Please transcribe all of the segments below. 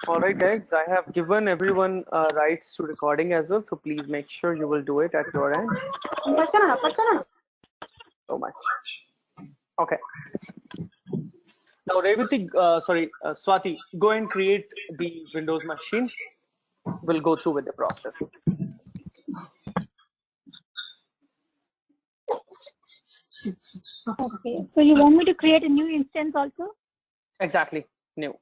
All right, guys, I have given everyone rights to recording as well, so please make sure you will do it at your end. So much. Okay. Now, Revati, Swati, go and create the Windows machine. We'll go through with the process. Okay. So you want me to create a new instance also? Exactly. New.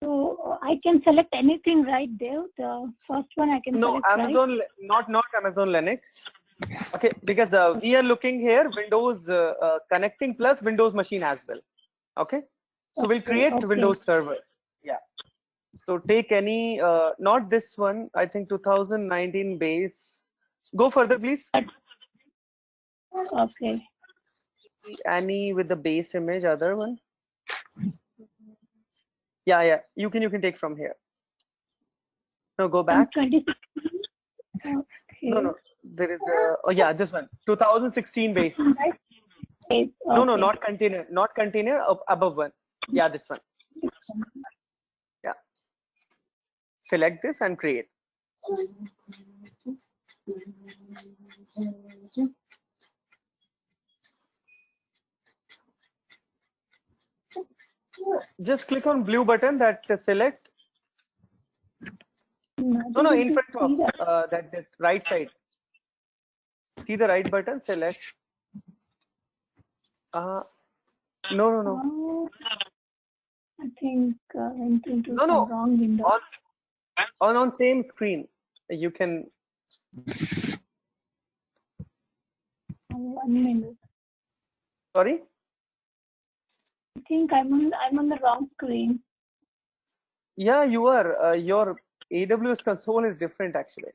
So I can select anything right there. The first one I can No, select, Amazon, right? not Amazon Linux. Okay, because we are looking here Windows connecting plus Windows machine as well. Okay, so we'll create Windows server. Yeah. So take any, not this one. I think 2019 base. Go further, please. Okay. Any with the base image, other one. Yeah. You can take from here. No, go back. Okay. No. There is oh yeah, this one. 2016 base. Okay. No, not container. Not container. Above one. Yeah, this one. Yeah. Select this and create. Just click on blue button that select. No, in front of that right side. See the right button, select. No. I think I went into No. the wrong window. On same screen, you can. 1 minute. Sorry. I think I'm on the wrong screen. Yeah, you are. Your AWS console is different actually.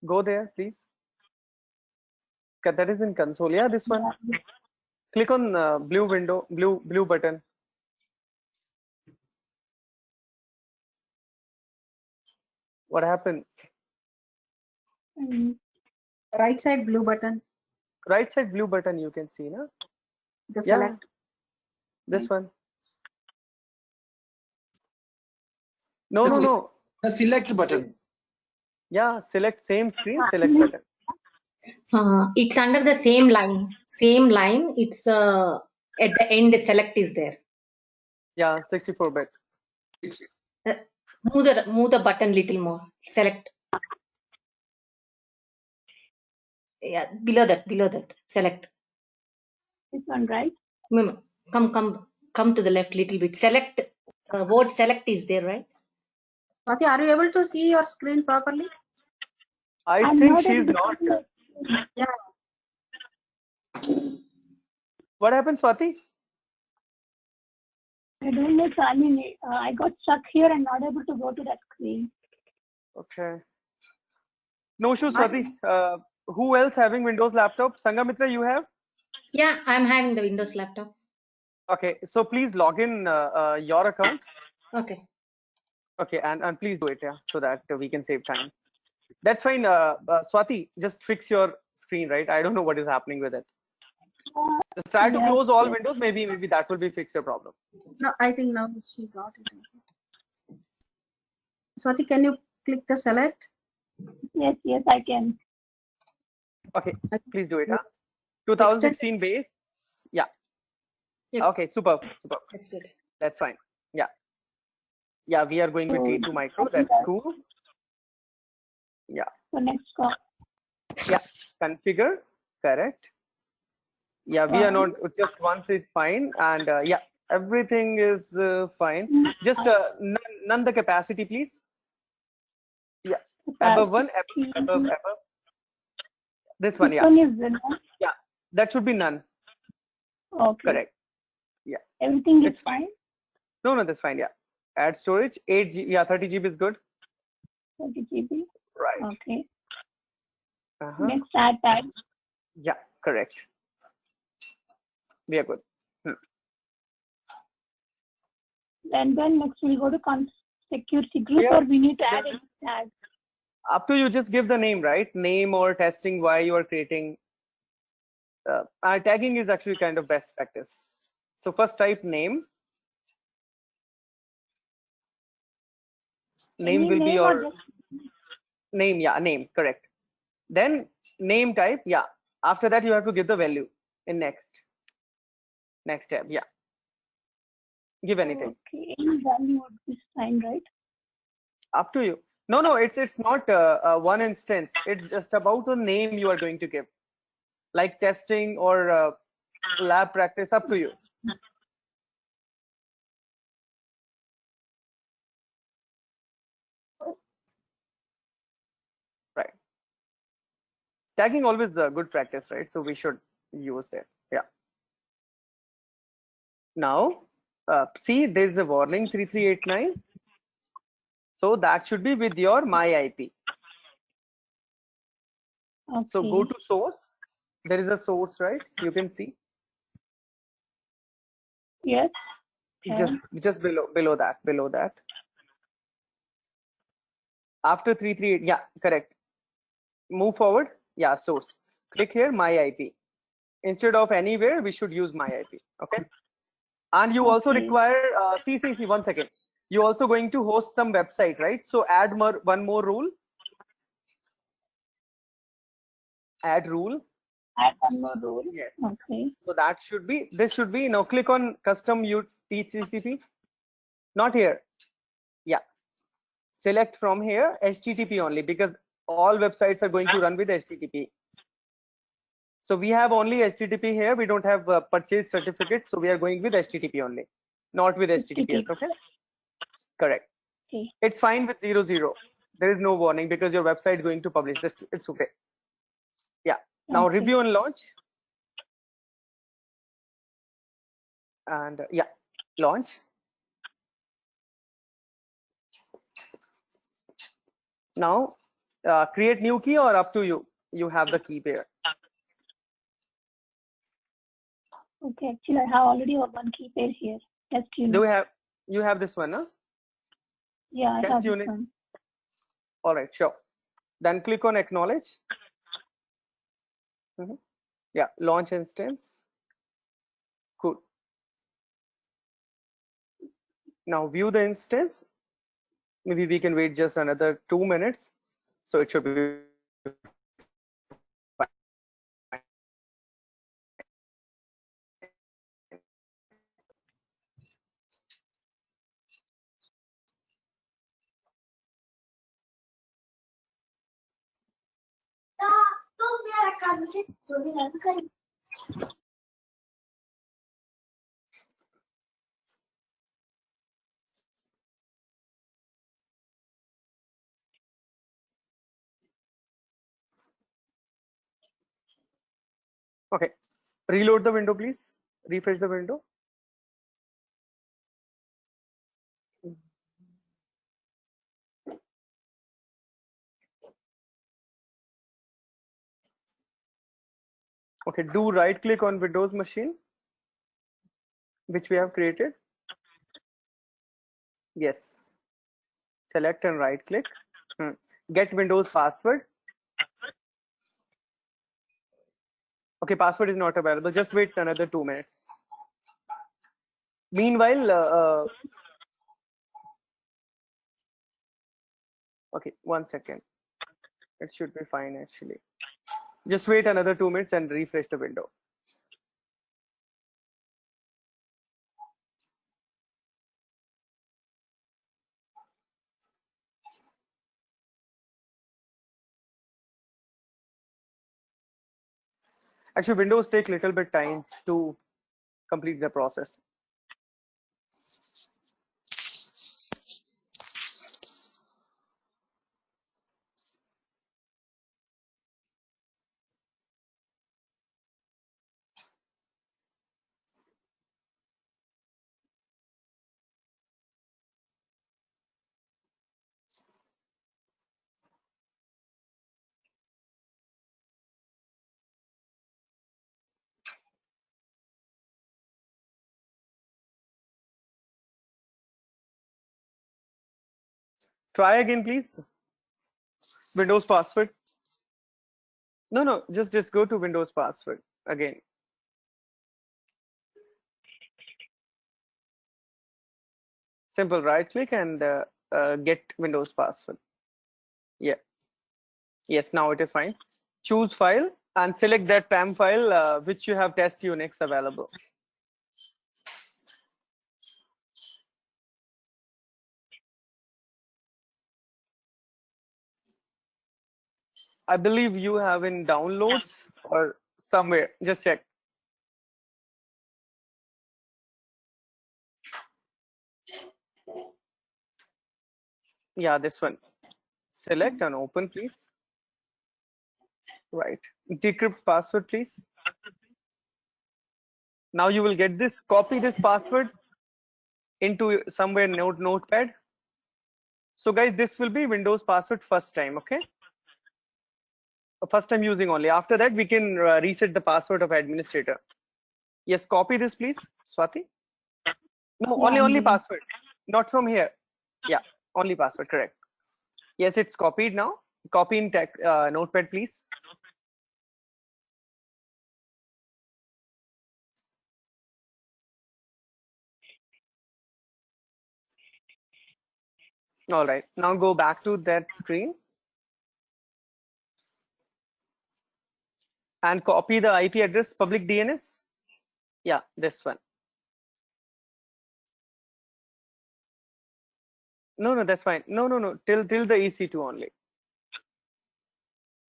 Go there, please. That is in console. Yeah, this one. Yeah. Click on blue window, blue button. What happened? Right side blue button. Right side blue button you can see, no? The select. This one. No. The select button. Yeah, select same screen, select button. It's under the same line. Same line. It's at the end. The select is there. Yeah, 64-bit. Move the button little more. Select. Yeah, below that. Select. This one, right? No. Come to the left little bit. Select. Word select is there, right? Swati, are you able to see your screen properly? I think she's not. Yeah. What happened, Swati? I don't know. I mean, I got stuck here and not able to go to that screen. Okay. No issue, Swati. Who else having Windows laptop? Sangamitra, you have? Yeah, I'm having the Windows laptop. Okay, so please log in your account. Okay. Okay, and please do it, yeah, so that we can save time. That's fine. Swati, just fix your screen, right? I don't know what is happening with it. Just try to close all windows. Maybe that will be fix your problem. No, I think now she got it. Swati, can you click the select? Yes, I can. Okay, please do it. 2016 base. Yeah. Yep. Okay, super. That's good. That's fine. Yeah, we are going with T2 Micro. That's cool. Yeah. So next call. Yeah, configure. Correct. Yeah, we are not just once is fine, and yeah, everything is fine. Just none the capacity, please. Yeah, above one, above. This one, yeah. Yeah, that should be none. Okay. Correct. Yeah. Everything is fine. No, that's fine. Yeah. Add storage 8 GB. Yeah, 30 GB is good. 30 GB. Right. Okay. Next add tag. Yeah. correct. We are good. Then next we'll go to security group, Yeah. or we need to add a tag. Up to you. Just give the name, right? Name or testing why you are creating. Tagging is actually kind of best practice. So first type name. Name Any will be name or your just name. Yeah, name. Correct. Then name type. Yeah. After that, you have to give the value in next tab. Yeah. Give anything. okay, any value would be fine, right? Up to you. No, it's not one instance. It's just about the name you are going to give, like testing or lab practice. Up to you. Right. Tagging always a good practice, right? So we should use that. Yeah. Now, see, there's a warning 3389. So that should be with your my IP. Okay. So go to source. There is a source, right? You can see Yes. just below that. After 338, yeah, correct. Move forward. Yeah, source. Click here, my IP. Instead of anywhere, we should use my IP. Okay. And you also Okay. require see 1 second. You're also going to host some website, right? So add one more rule. Add rule. Add one more rule. Yes. Okay. So that should be, this should be, now click on custom you teach TCP. Not here. Yeah. Select from here HTTP only, because all websites are going to run with HTTP. So we have only HTTP here. We don't have purchase certificate. So we are going with HTTP only, not with HTTPS. Okay. Correct. Okay. It's fine with 00. There is no warning because your website is going to publish this. It's okay. Yeah. Now Okay. review and launch. And yeah, launch. Now create new key, or up to you. You have the key pair. Okay. Actually, I have already one key pair here. Test unit. Do you have this one? Huh? Yeah, I Test have unit. this one. All right, sure. Then click on acknowledge. Yeah, launch instance. Cool. Now view the instance. Maybe we can wait just another 2 minutes. So it should be okay. Reload the window, please. Refresh the window. Okay, do right click on Windows machine, which we have created. Yes. Select and right click. Get Windows password. Okay, password is not available. Just wait another 2 minutes. Meanwhile, okay, 1 second. It should be fine actually. Just wait another 2 minutes and refresh the window. Actually, Windows take little bit time to complete the process. Try again, please. Windows password. No, just go to Windows password again. Simple right click and get Windows password. Yeah. Yes, now it is fine. Choose file and select that PAM file which you have test Unix available. I believe you have in downloads or somewhere. Just check. Yeah, this one. Select and open, please. Right. Decrypt password, please. Now you will get this. Copy this password into somewhere notepad. So guys, this will be Windows password first time, okay? First time using only. After that, we can reset the password of administrator. Yes, copy this, please, Swati. No, Yeah, only password, not from here. Yeah, only password, correct. Yes, it's copied now. Copy in notepad, please. All right, now go back to that screen and copy the IP address, public DNS. Yeah, this one. No, that's fine. No, till the EC2 only.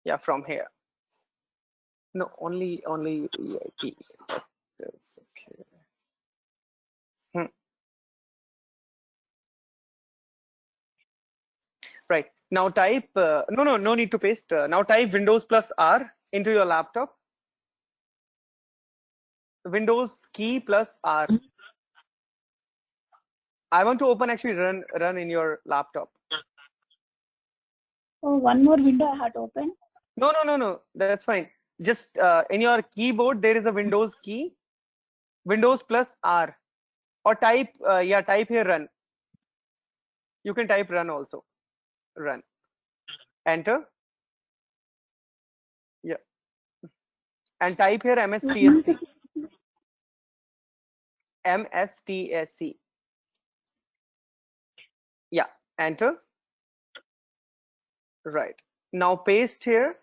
Yeah, from here. No, only EIP. That's okay. Right. Now type, no need to paste. Now type Windows plus R into your laptop. Windows key plus R. I want to open actually run in your laptop. Oh, one more window I had to open. No. That's fine. Just in your keyboard, there is a Windows key. Windows plus R. Or type, type here run. You can type run also. Run. Enter. Yeah. And type here MSTSC. MSTSC. Yeah. Enter. Right. Now paste here.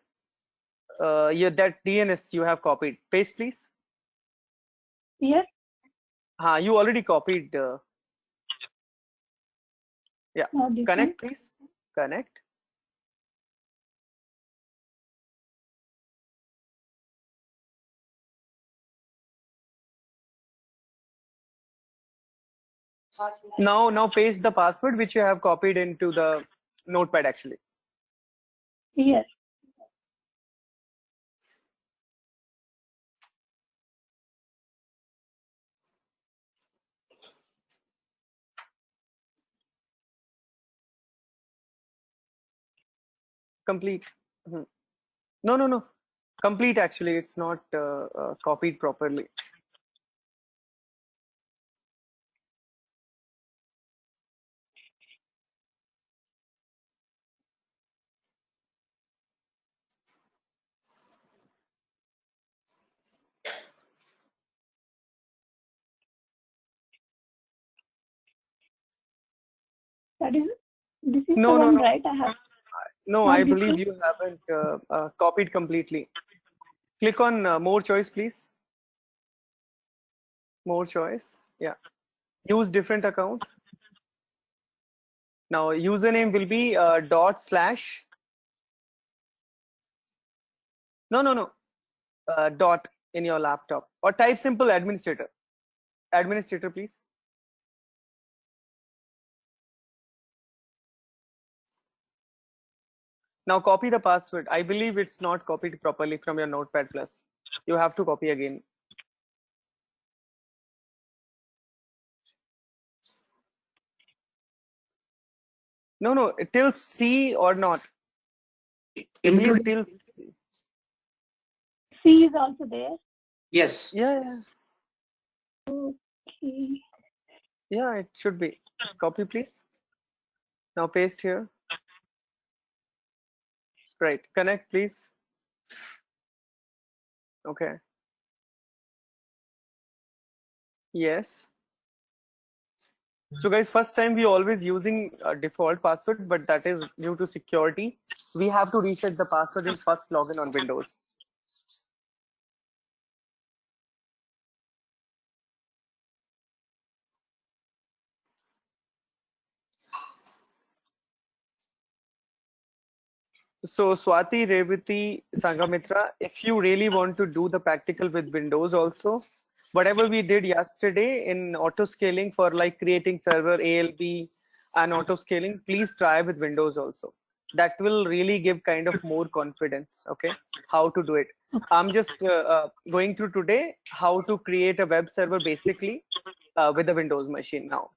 That DNS you have copied. Paste, please. Here? You already copied. Yeah. Connect, please. Connect. Now paste the password which you have copied into the notepad actually. Here. Complete. No. Complete actually. It's not copied properly. This is No, the one, no. right? I have. No, I believe you haven't copied completely. Click on more choice, please. More choice. Yeah. Use different account. Now username will be /. No. Dot in your laptop or type simple administrator. Administrator, please. Now copy the password. I believe it's not copied properly from your Notepad+. You have to copy again. No, till C or not. I believe till C is also there. Yes. Yeah. Okay. Yeah, it should be. Copy, please. Now paste here. Right. Connect, please. Okay. Yes. So guys, first time we always using default password, but that is due to security. We have to reset the password in first login on Windows. So Swati, Revati, Sangamitra, if you really want to do the practical with Windows also, whatever we did yesterday in auto scaling for like creating server ALB and auto scaling, please try with Windows also. That will really give kind of more confidence, okay, how to do it. I'm just going through today how to create a web server basically with a Windows machine now.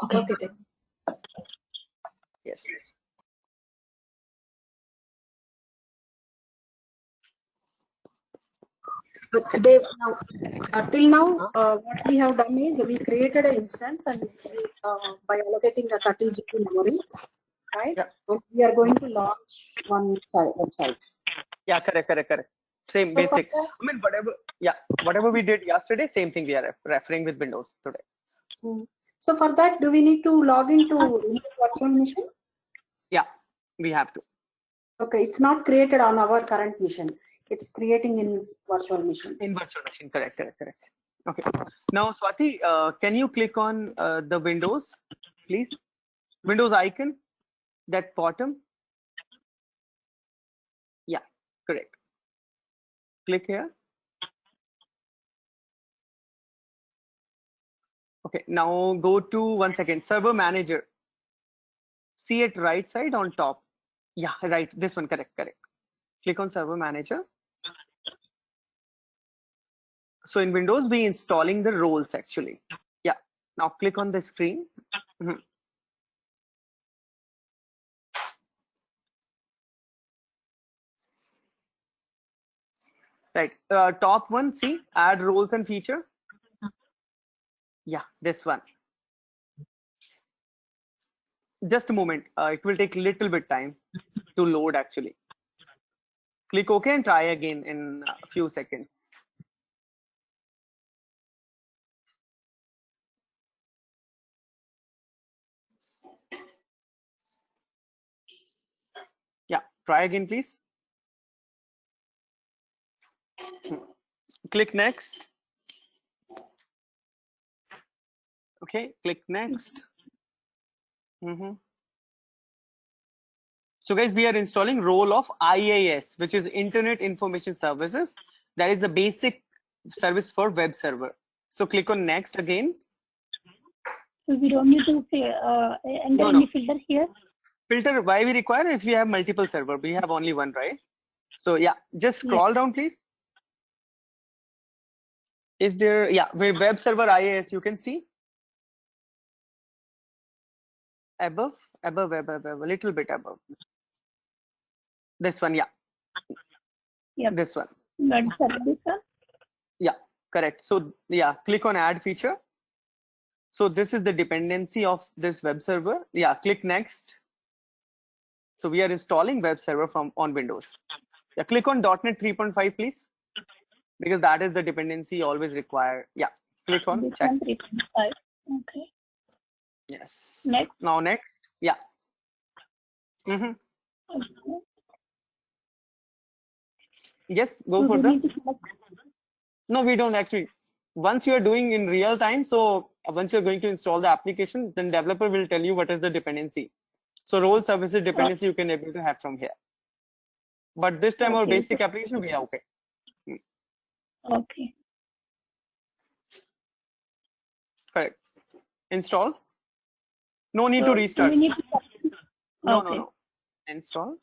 Okay. Okay. Yes. But Dave, now, till now, what we have done is we created an instance and by allocating a 30 GB memory, right? Yeah. And we are going to launch one website. Yeah, correct. Same So for basic. that, I mean, whatever we did yesterday, same thing we are referring with Windows today. so for that, do we need to log into virtual machine? Yeah, we have to. Okay, it's not created on our current machine. It's creating in virtual machine. In virtual machine, correct. Okay. Now, Swati, can you click on the Windows, please? Windows icon, that bottom. Yeah, correct. Click here. Okay, now go to 1 second, Server Manager. See it right side on top. Yeah, right, this one, correct. Click on Server Manager. So in Windows, we installing the roles actually. Yeah, now click on the screen. Mhm. Right, top one, see, add roles and feature. Yeah, this one. Just a moment, it will take little bit time to load actually. Click OK and try again in a few seconds. Yeah, try again, please. Click next. Okay, click next. So guys, we are installing role of IIS, which is Internet Information Services. That is the basic service for web server. So click on next again. So we don't need to enter No. any filter here. Filter, why we require if we have multiple server? We have only one, right? So yeah, just scroll down, please. Is there, yeah, web server IIS, you can see above, a little bit above. This one, yeah. Yep. This one. Web service. Yeah, correct. So yeah, click on add feature. So this is the dependency of this web server. Yeah, click next. So we are installing web server on Windows. Yeah, click on .NET 3.5, please, because that is the dependency always required. Yeah, click on This check. one 3.5. Okay. Yes. Next. Now next. Yeah. Okay. Yes, go So for we the. need to select. No, we don't actually. Once you are doing in real time, so once you're going to install the application, then developer will tell you what is the dependency. So role services dependency you can able to have from here. But this time our Okay, basic application, we are okay. Okay. Correct. Install. No need So to restart. we need to. No. Install.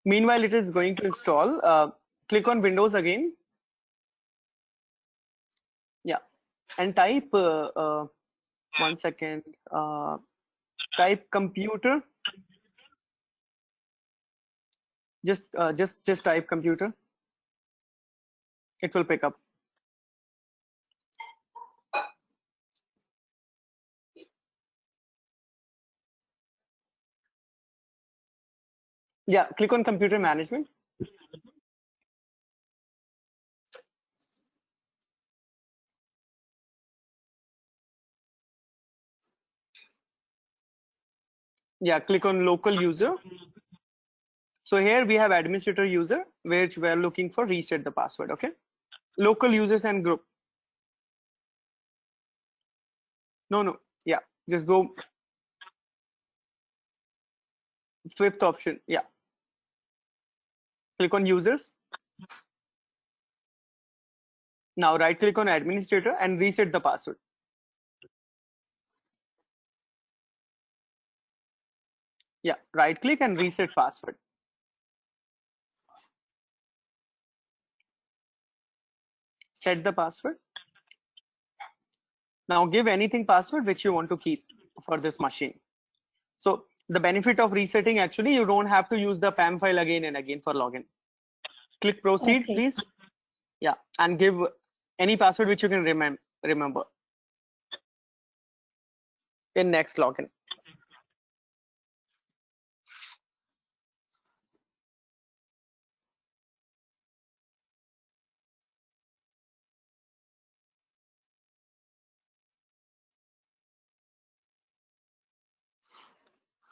Meanwhile, it is going to install. Click on Windows again. Yeah, and type 1 second. Type computer. Just type computer. It will pick up. Yeah, click on computer management. Yeah, click on local user. So here we have administrator user, which we are looking for reset the password. Okay, local users and group. No, yeah, just go fifth option. Yeah, click on users. Now right click on administrator and reset the password. Yeah, right click and reset password. Set the password. Now give anything password which you want to keep for this machine. So the benefit of resetting, actually you don't have to use the PAM file again and again for login. Click proceed, Okay. please. Yeah, and give any password which you can remember in next login.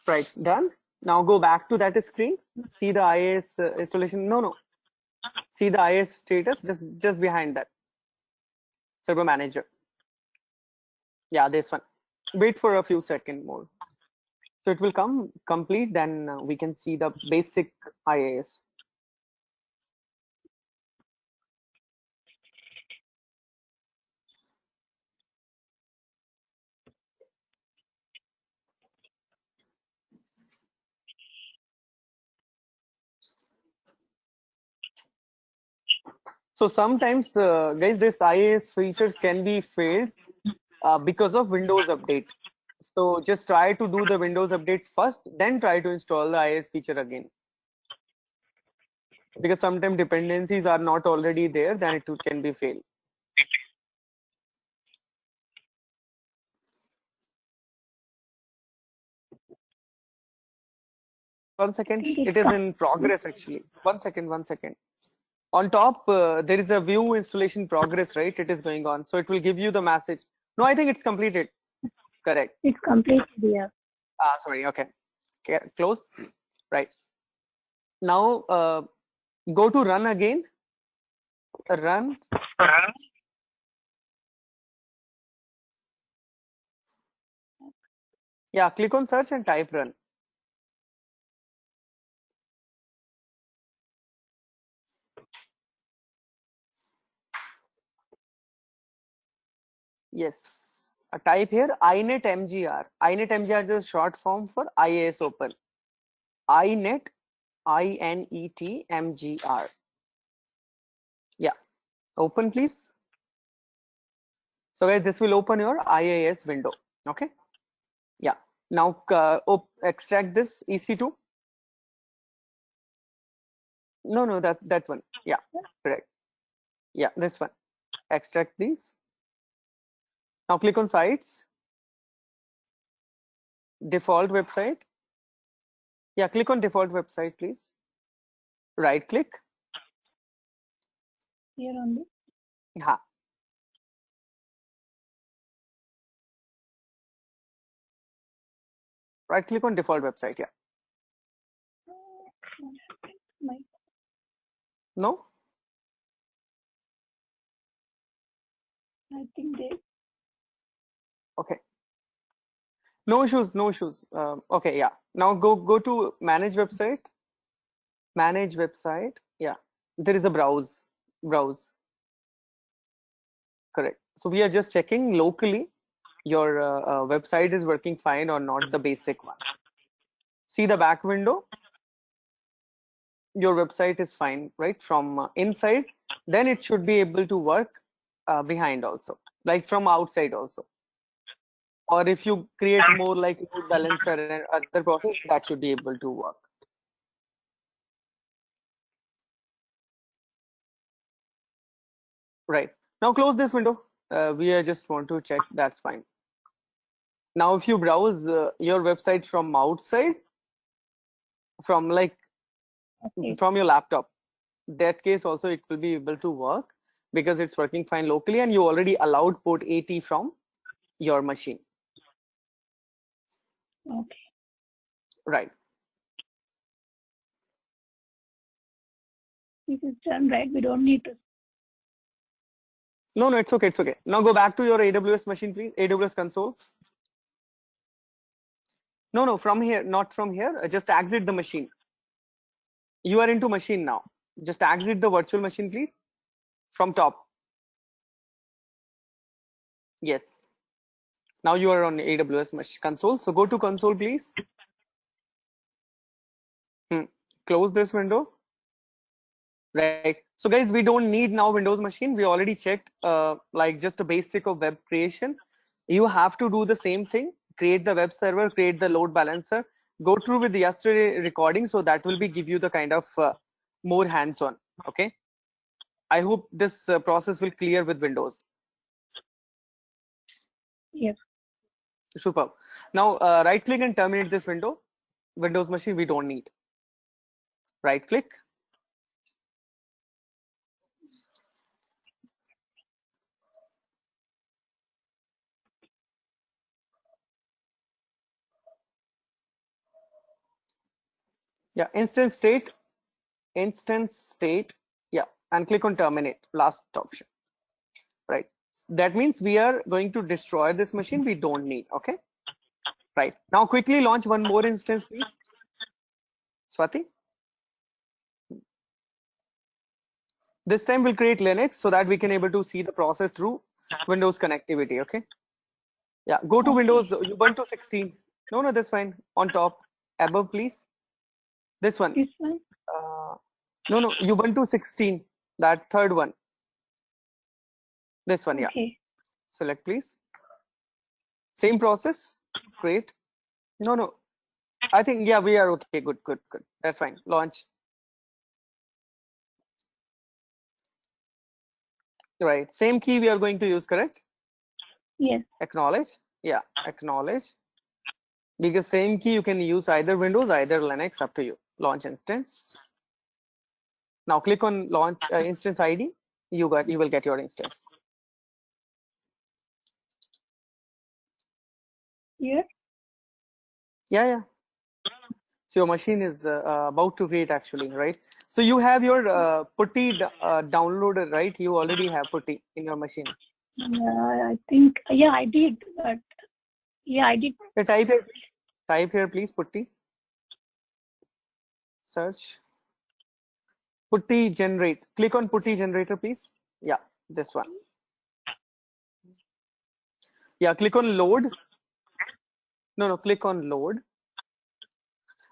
Right, done. Now go back to that screen. See the IIS installation. No. See the IIS status just behind that. Server manager. Yeah, this one. Wait for a few seconds more. So it will come complete. Then we can see the basic IIS. So sometimes, guys, this IIS features can be failed because of Windows update. So just try to do the Windows update first, then try to install the IIS feature again. Because sometimes dependencies are not already there, then it can be failed. One second, it is in progress actually. One second. On top, there is a view installation progress, right? It is going on. So it will give you the message. No, I think it's completed. Correct. It's completed here. Sorry, okay. Close. Right. Now, go to run again. Run. Yeah, click on search and type run. Yes. Type here inet mgr. Inet mgr is the short form for IIS Open. inet, INET mgr. Yeah. Open, please. So guys, this will open your IIS window. Okay. Yeah. Now extract this EC2. No, that one. Yeah, correct. Yeah, this one. Extract these. Now click on sites. Default website. Yeah, click on default website, please. Right click. Here only. Ha. Right click on default website. Yeah. My, No. I think they. Okay. No issues. No issues. Okay. Yeah. Now go to manage website. Manage website. Yeah. There is a browse. Browse. Correct. So we are just checking locally your website is working fine or not, the basic one. See the back window. Your website is fine, right? From inside, then it should be able to work behind also, like from outside also. Or if you create more like load balancer and other process, that should be able to work. Right. Now close this window. We just want to check that's fine. Now if you browse your website from outside, from like Okay. from your laptop. That case also it will be able to work because it's working fine locally and you already allowed port 80 from your machine. Okay. Right. This is done, right? We don't need to. No, it's okay. It's okay. Now go back to your AWS machine, please. AWS console. No, from here, not from here. Just exit the machine. You are into machine now. Just exit the virtual machine, please. From top. Yes. Now you are on AWS console. So go to console, please. Close this window. Right. So guys, we don't need now Windows machine. We already checked like just a basic of web creation. You have to do the same thing. Create the web server, create the load balancer, go through with the yesterday recording. So that will be give you the kind of more hands-on. Okay. I hope this process will clear with Windows. Yes. Superb. Now right click and terminate this window. Windows machine we don't need. Right click. Yeah, instance state, yeah, and click on terminate, last option. Right, that means we are going to destroy this machine we don't need. Okay, right, now quickly launch one more instance, please. Swati, this time we'll create Linux so that we can able to see the process through Windows connectivity. Okay, yeah, go to Okay. Windows Ubuntu 16. No, that's fine. On top, above, please. This one. This one. No, Ubuntu 16, that third one. This one, yeah. Okay. Select, please. Same process. Great. No. I think, yeah, we are okay. Good. That's fine. Launch. Right. Same key we are going to use, correct? Yes. Acknowledge. Yeah, acknowledge. Because same key you can use either Windows, either Linux, up to you. Launch instance. Now click on launch instance ID. You will get your instance. Here. Yeah. So your machine is about to create actually, right? So you have your putty downloaded, right? You already have putty in your machine. I think, yeah, I did, but yeah, I did. Type here, please, putty. Search. Putty generate. Click on putty generator, please. Yeah, this one. Yeah, click on load. No, click on load.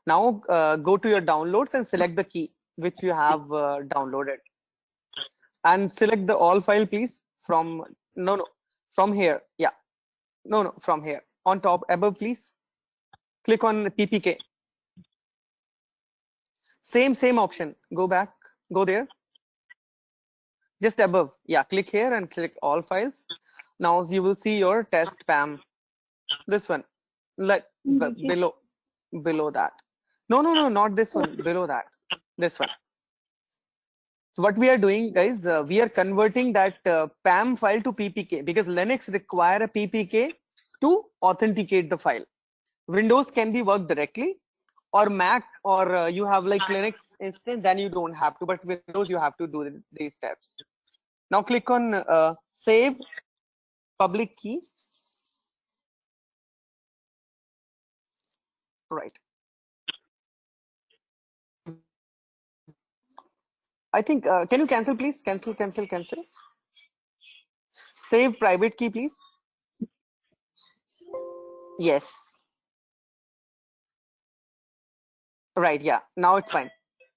Now go to your downloads and select the key which you have downloaded. And select the all file, please. From from here. Yeah. No, from here. On top, above, please. Click on PPK. Same option. Go back. Go there. Just above. Yeah, click here and click all files. Now you will see your test PAM. This one. Like below that. No, not this one. Below that. This one. So what we are doing, guys, we are converting that PAM file to PPK because Linux require a PPK to authenticate the file. Windows can be worked directly, or Mac, or you have like Linux instance, then you don't have to, but Windows you have to do these steps. Now click on save public key. Right. I think, can you cancel, please? Cancel. Save private key, please. Yes. Right, yeah. Now it's fine.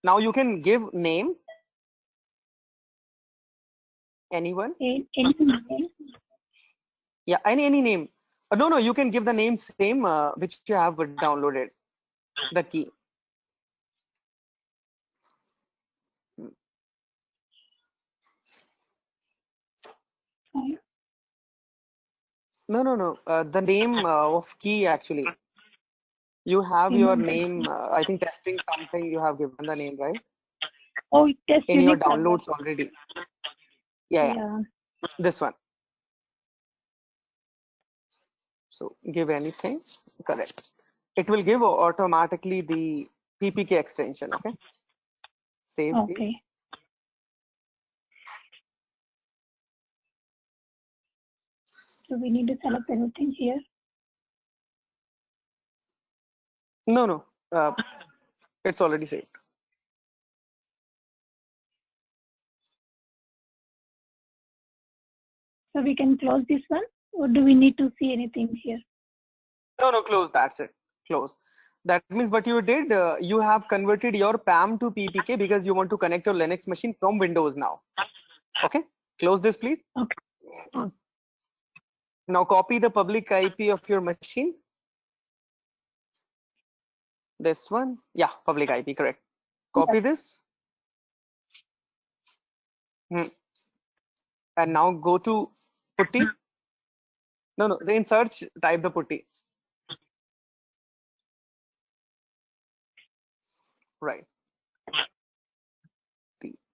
Now you can give name. Anyone? Any Yeah, any name. No, you can give the name same which you have downloaded. The key. No. The name of key actually. You have your Remember. name, I think testing something, you have given the name, right? Oh, test In your Unix server. downloads already. Yeah, Yeah. this one. So give anything, correct. It will give automatically the PPK extension, okay? Save Okay. please. So we need to select anything here. No, it's already saved. So we can close this one, or do we need to see anything here? No, close, that's it, close. That means what you did, you have converted your PAM to PPK because you want to connect your Linux machine from Windows now. Okay, close this please. Okay. Now copy the public IP of your machine. This one, yeah, public IP, correct. Copy this. And now go to putty. No, in search, type the putty. Right.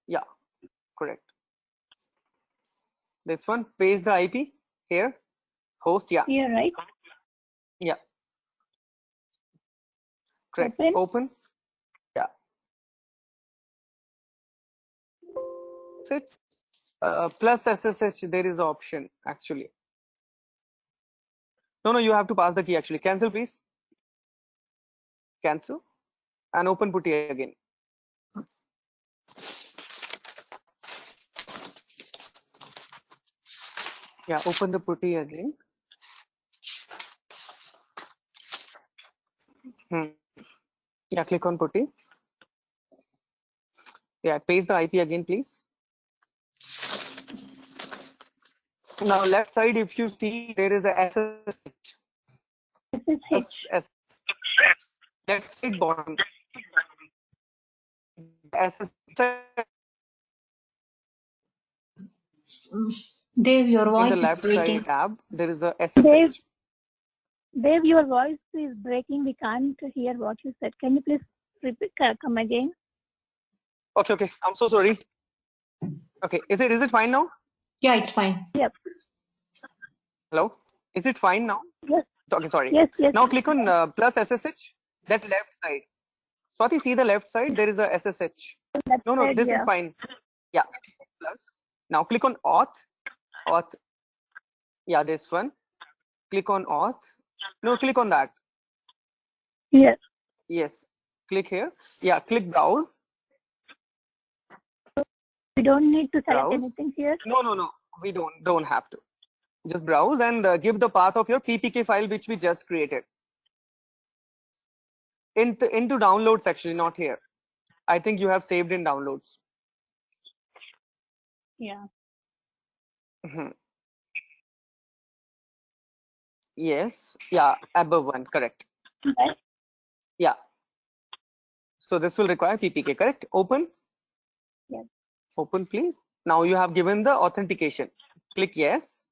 Yeah, correct. This one, paste the IP here. Host, yeah. Here, right? Yeah. Correct. Open. Open. Yeah. Plus SSH, there is the option actually. No, you have to pass the key actually. Cancel, please. Cancel. And open putty again. Yeah, open the putty again. Yeah, click on putty. Yeah, paste the IP again, please. Now left side, if you see, there is a SSH. SSH. Left side bottom. SSH Dev, your in voice the is left breaking. side tab, there is a Dave, SSH. Dave, your voice is breaking. We can't hear what you said. Can you please repeat? Come again? Okay. I'm so sorry. Okay, is it fine now? Yeah, it's fine. Yep. Hello? Is it fine now? Yes. Okay, sorry. Yes. Now click on plus SSH, that left side. Swati, see the left side, there is a SSH. Left No, side, this yeah. is fine. Yeah, plus. Now click on auth. Yeah, this one. Click on auth. No, click on that. Yes. Yes, click here. Yeah, click browse. We don't need to select Browse. anything here. No, we don't have to. Just browse and give the path of your PPK file which we just created. Into downloads actually, not here. I think you have saved in downloads. Yeah. Yes, yeah, above one, correct. Right. Yeah. So this will require PPK, correct? Open. Yes. Open, please. Now you have given the authentication. Click yes.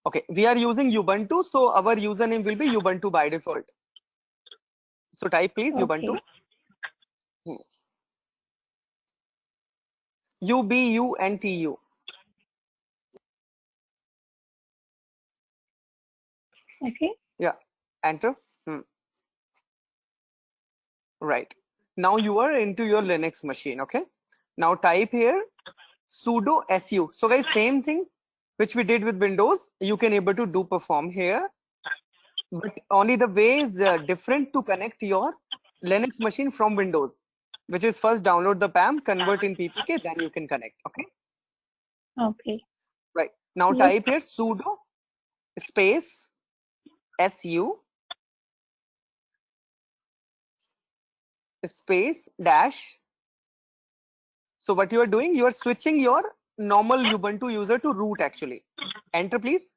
Okay, we are using Ubuntu, so our username will be Ubuntu by default. So type please Okay. Ubuntu. UBUNTU. Okay. Yeah. Enter. Right. Now you are into your Linux machine. Okay. Now type here sudo su. So guys, same thing which we did with Windows, you can able to do perform here, but only the way is different to connect your Linux machine from Windows, which is first download the PAM, convert in PPK, then you can connect. Okay. Okay. Right. Now Yes. type here sudo space su space dash. So what you are doing, you are switching your normal Ubuntu user to root actually. Enter please.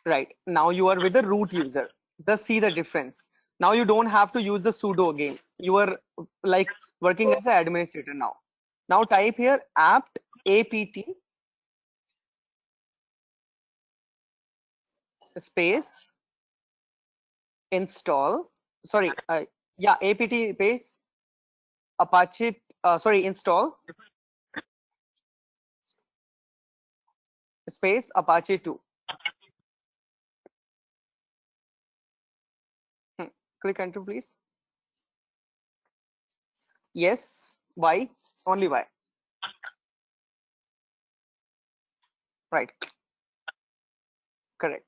Right. Now you are with the root user. Just see the difference. Now you don't have to use the sudo again. You are like working as an administrator now. Now type here apt space install. Sorry, yeah, apt space Apache. Sorry, install space Apache 2. Click enter, please. Yes. Why? Only why? Right. Correct.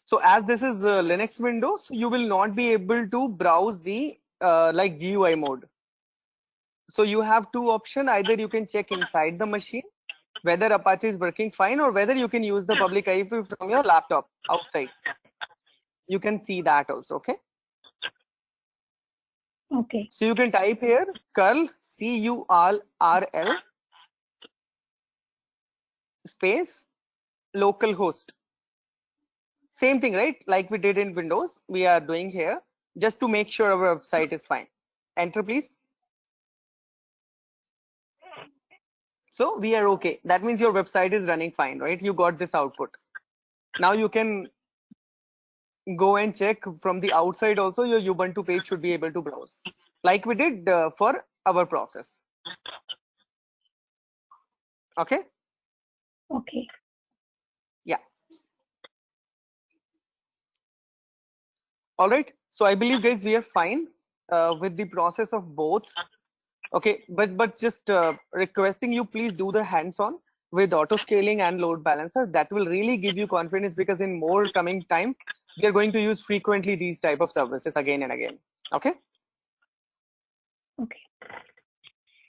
So as this is Linux Windows, you will not be able to browse the like GUI mode. So you have two options. Either you can check inside the machine whether Apache is working fine, or whether you can use the public IP from your laptop outside. You can see that also. Okay. Okay. So you can type here curl CURL space localhost. Same thing, right? Like we did in Windows, we are doing here just to make sure our website is fine. Enter, please. So we are okay. That means your website is running fine, right? You got this output. Now you can go and check from the outside also. Your Ubuntu page should be able to browse like we did for our process. Okay. Okay. Yeah. All right. So I believe, guys, we are fine with the process of both. Okay, but just requesting you, please do the hands-on with auto scaling and load balancer. That will really give you confidence, because in more coming time, we are going to use frequently these type of services again and again. Okay. Okay.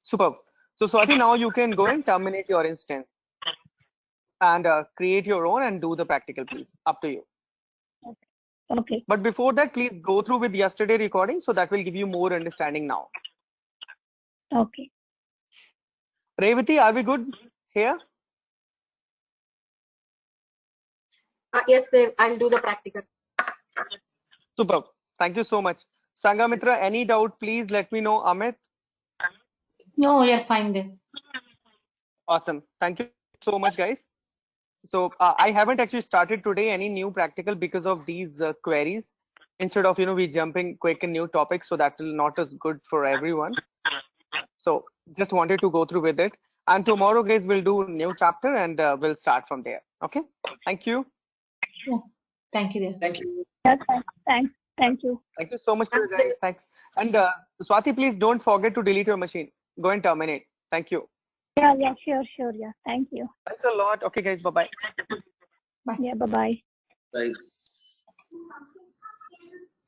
Superb. So Swati, now you can go and terminate your instance and create your own and do the practical, please. Up to you. Okay. But before that, please go through with yesterday recording, so that will give you more understanding now. Okay. Revati, are we good here? Yes, I'll do the practical. Superb. Thank you so much. Sangamitra, any doubt, please let me know. Amit? No, you're fine then. Awesome. Thank you so much, guys. So I haven't actually started today any new practical because of these queries. Instead of, we jumping quick in new topics, so that will not as good for everyone. So just wanted to go through with it. And tomorrow, guys, we'll do new chapter and we'll start from there. Okay. Thank you. Yeah. Thank you. Thank you. Yeah, thanks. Thank you. Thank you so much, for guys. Thanks. And Swati, please don't forget to delete your machine. Go and terminate. Thank you. Yeah, sure. Yeah. Thank you. Thanks a lot. Okay, guys. Bye-bye. Yeah, bye-bye. Bye.